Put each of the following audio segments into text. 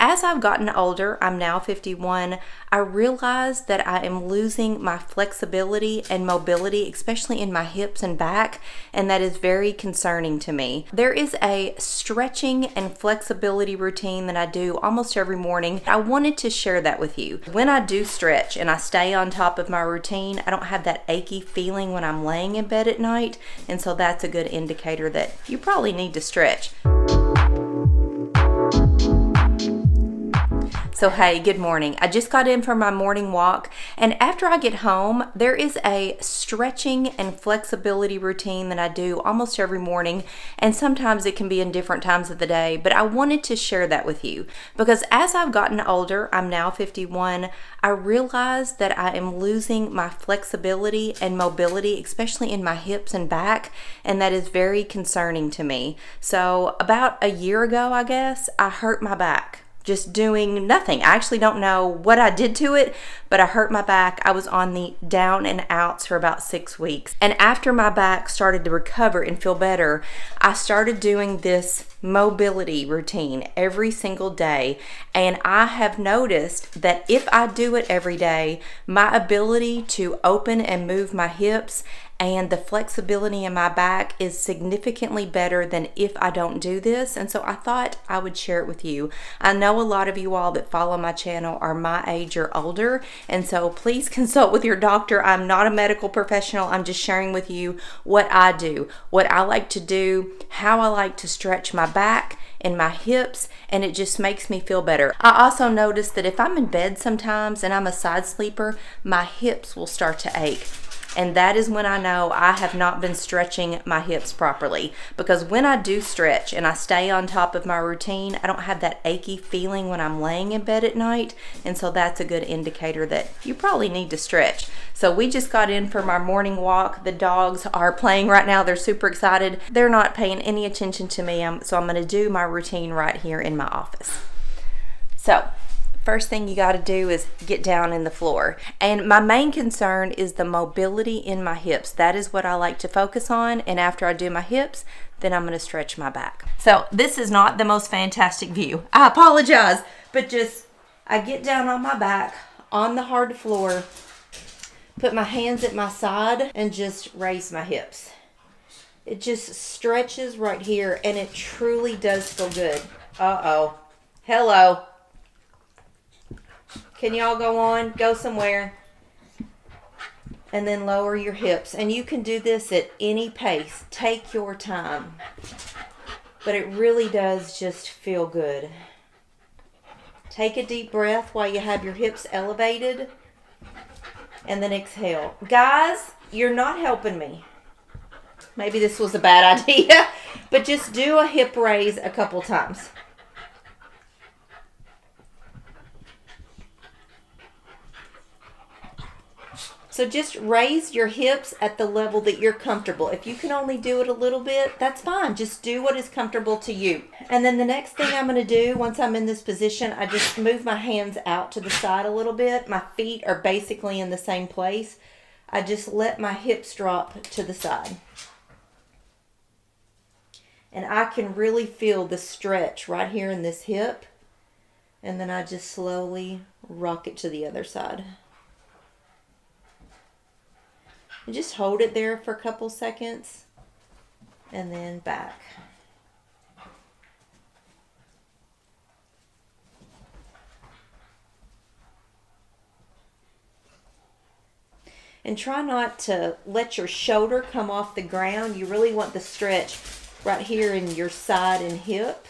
as I've gotten older, I'm now 51, I realize that I am losing my flexibility and mobility, especially in my hips and back, and that is very concerning to me. There is a stretching and flexibility routine that I do almost every morning. I wanted to share that with you. When I do stretch and I stay on top of my routine, I don't have that achy feeling when I'm laying in bed at night, and so that's a good indicator that you probably need to stretch. So hey, good morning. I just got in from my morning walk, and after I get home, there is a stretching and flexibility routine that I do almost every morning, and sometimes it can be in different times of the day, but I wanted to share that with you because as I've gotten older, I'm now 51, I realize that I am losing my flexibility and mobility, especially in my hips and back, and that is very concerning to me. So about a year ago, I guess, I hurt my back. Just doing nothing. I actually don't know what I did to it, but I hurt my back. I was on the down and outs for about 6 weeks. And after my back started to recover and feel better, I started doing this mobility routine every single day. And I have noticed that if I do it every day, my ability to open and move my hips and the flexibility in my back is significantly better than if I don't do this. And so I thought I would share it with you. I know a lot of you all that follow my channel are my age or older, and so please consult with your doctor. I'm not a medical professional. I'm just sharing with you what I do, what I like to do, how I like to stretch my back and my hips, and it just makes me feel better. I also notice that if I'm in bed sometimes and I'm a side sleeper, my hips will start to ache. And that is when I know I have not been stretching my hips properly. Because when I do stretch and I stay on top of my routine, I don't have that achy feeling when I'm laying in bed at night. And so that's a good indicator that you probably need to stretch. So we just got in from our morning walk. The dogs are playing right now. They're super excited. They're not paying any attention to me. So I'm going to do my routine right here in my office. So first thing you got to do is get down in the floor. And my main concern is the mobility in my hips. That is what I like to focus on. And after I do my hips, then I'm going to stretch my back. So this is not the most fantastic view. I apologize. But just, I get down on my back on the hard floor, put my hands at my side, and just raise my hips. It just stretches right here, and it truly does feel good. Uh-oh. Hello. Can y'all go on? Go somewhere. And then lower your hips. And you can do this at any pace. Take your time. But it really does just feel good. Take a deep breath while you have your hips elevated. And then exhale. Guys, you're not helping me. Maybe this was a bad idea. But just do a hip raise a couple times. So just raise your hips at the level that you're comfortable. If you can only do it a little bit, that's fine. Just do what is comfortable to you. And then the next thing I'm going to do, once I'm in this position, I just move my hands out to the side a little bit. My feet are basically in the same place. I just let my hips drop to the side. And I can really feel the stretch right here in this hip. And then I just slowly rock it to the other side. And just hold it there for a couple seconds and then back. And try not to let your shoulder come off the ground. You really want the stretch right here in your side and hip.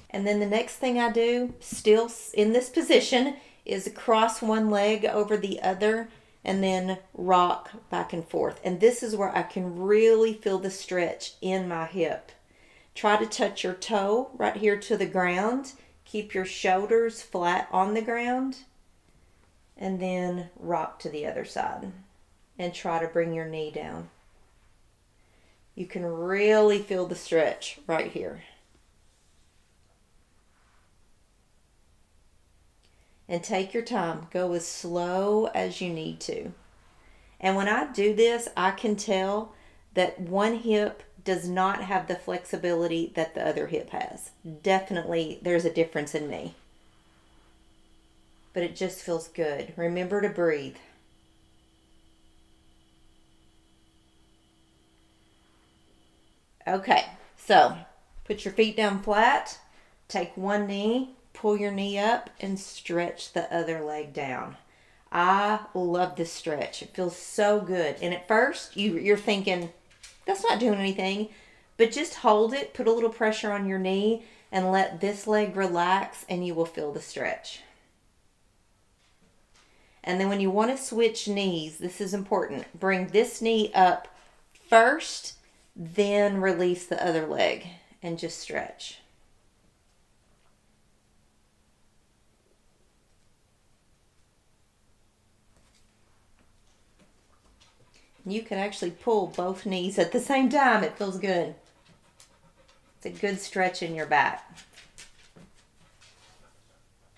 And then the next thing I do, still in this position, is cross one leg over the other and then rock back and forth. And this is where I can really feel the stretch in my hip. Try to touch your toe right here to the ground. Keep your shoulders flat on the ground. And then rock to the other side. And try to bring your knee down. You can really feel the stretch right here. And take your time. Go as slow as you need to. And when I do this, I can tell that one hip does not have the flexibility that the other hip has. Definitely there's a difference in me. But it just feels good. Remember to breathe. Okay, so put your feet down flat, take one knee, pull your knee up, and stretch the other leg down. I love this stretch. It feels so good. And at first, you're thinking, that's not doing anything. But just hold it, put a little pressure on your knee, and let this leg relax, and you will feel the stretch. And then when you want to switch knees, this is important. Bring this knee up first, then release the other leg and just stretch. You can actually pull both knees at the same time. It feels good. It's a good stretch in your back.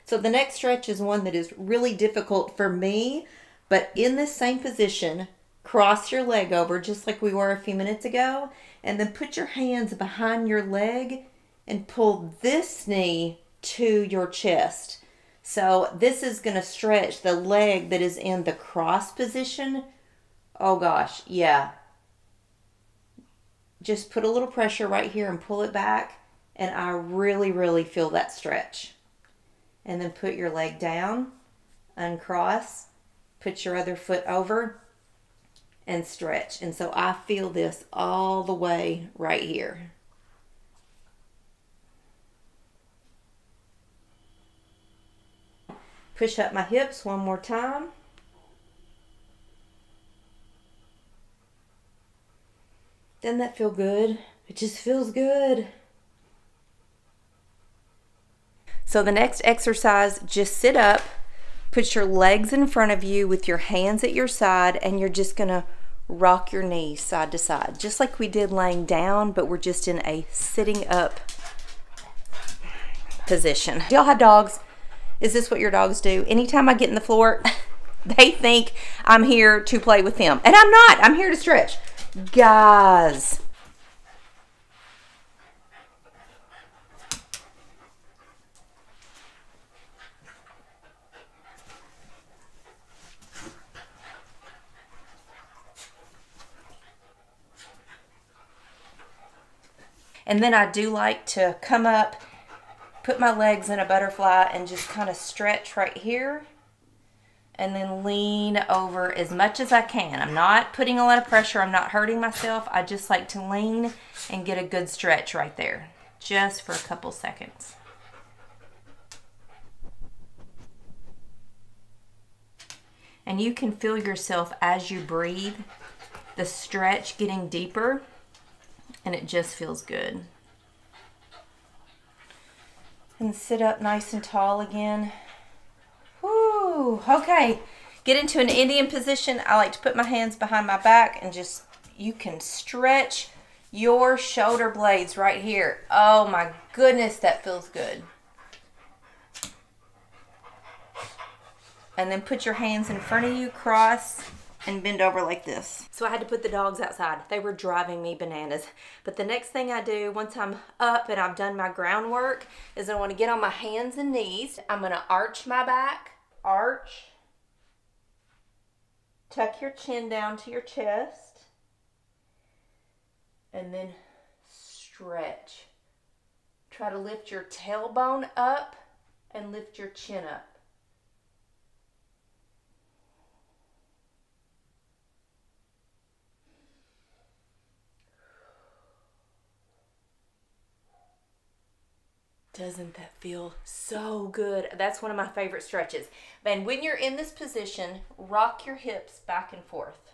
So the next stretch is one that is really difficult for me, but in this same position, cross your leg over just like we were a few minutes ago, and then put your hands behind your leg and pull this knee to your chest. So this is going to stretch the leg that is in the cross position. Oh gosh, yeah. Just put a little pressure right here and pull it back, and I really, really feel that stretch. And then put your leg down, uncross, put your other foot over, and stretch. And so I feel this all the way right here. Push up my hips one more time. Doesn't that feel good? It just feels good. So the next exercise, just sit up, put your legs in front of you with your hands at your side, and you're just gonna rock your knees side to side, just like we did laying down, but we're just in a sitting up position. Y'all have dogs? Is this what your dogs do? Anytime I get in the floor, they think I'm here to play with them. And I'm not, I'm here to stretch. Guys. And then I do like to come up, put my legs in a butterfly, and just kind of stretch right here. And then lean over as much as I can. I'm not putting a lot of pressure. I'm not hurting myself. I just like to lean and get a good stretch right there, just for a couple seconds. And you can feel yourself as you breathe, the stretch getting deeper. And it just feels good. And sit up nice and tall again. Woo! Okay, get into an Indian position. I like to put my hands behind my back and just, you can stretch your shoulder blades right here. Oh my goodness, that feels good. And then put your hands in front of you, cross, and bend over like this. So I had to put the dogs outside. They were driving me bananas. But the next thing I do once I'm up and I've done my groundwork is I want to get on my hands and knees. I'm going to arch my back, arch, tuck your chin down to your chest, and then stretch. Try to lift your tailbone up and lift your chin up. Doesn't that feel so good? That's one of my favorite stretches. And when you're in this position, rock your hips back and forth.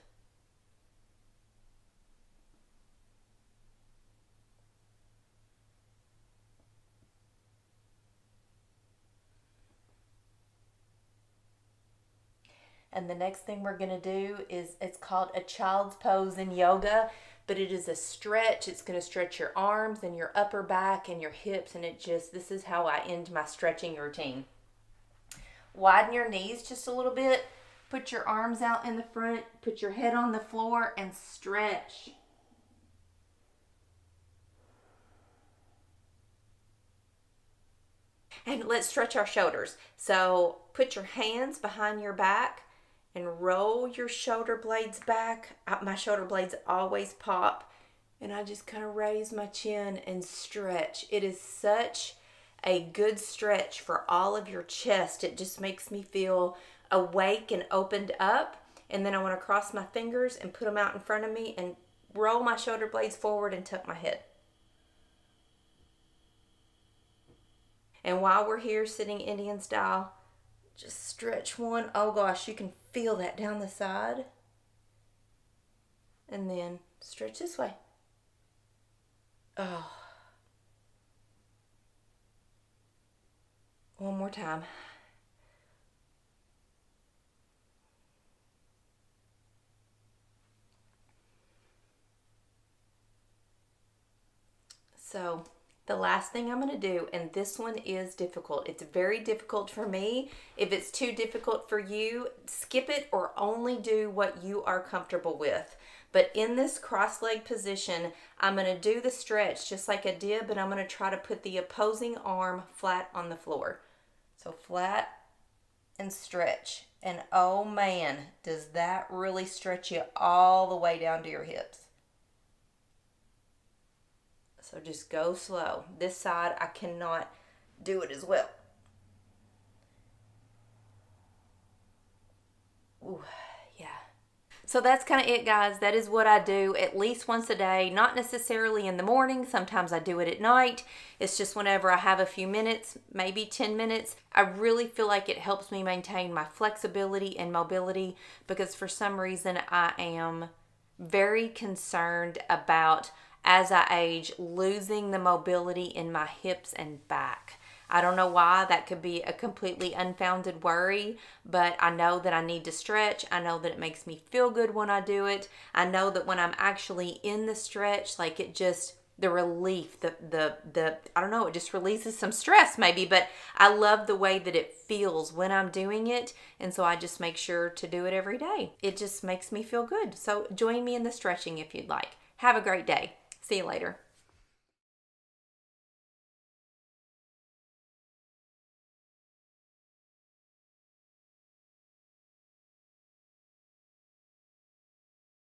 And the next thing we're gonna do is, it's called a child's pose in yoga, but it is a stretch. It's gonna stretch your arms and your upper back and your hips, and this is how I end my stretching routine. Widen your knees just a little bit, put your arms out in the front, put your head on the floor and stretch. And let's stretch our shoulders. So put your hands behind your back and roll your shoulder blades back. My shoulder blades always pop. And I just kind of raise my chin and stretch. It is such a good stretch for all of your chest. It just makes me feel awake and opened up. And then I want to cross my fingers and put them out in front of me and roll my shoulder blades forward and tuck my head. And while we're here sitting Indian style, just stretch one. Oh gosh, you can feel that down the side. And then stretch this way. Oh. One more time. So the last thing I'm going to do, and this one is difficult. It's very difficult for me. If it's too difficult for you, skip it or only do what you are comfortable with. But in this cross-leg position, I'm going to do the stretch just like I did, but I'm going to try to put the opposing arm flat on the floor. So flat and stretch. And oh man, does that really stretch you all the way down to your hips. So just go slow. This side, I cannot do it as well. Ooh, yeah. So that's kind of it, guys. That is what I do at least once a day. Not necessarily in the morning. Sometimes I do it at night. It's just whenever I have a few minutes, maybe 10 minutes. I really feel like it helps me maintain my flexibility and mobility because for some reason I am very concerned about, as I age, losing the mobility in my hips and back. I don't know why. That could be a completely unfounded worry, but I know that I need to stretch. I know that it makes me feel good when I do it. I know that when I'm actually in the stretch, like it just, the relief, I don't know, it just releases some stress maybe, but I love the way that it feels when I'm doing it, and so I just make sure to do it every day. It just makes me feel good. So join me in the stretching if you'd like. Have a great day. See you later.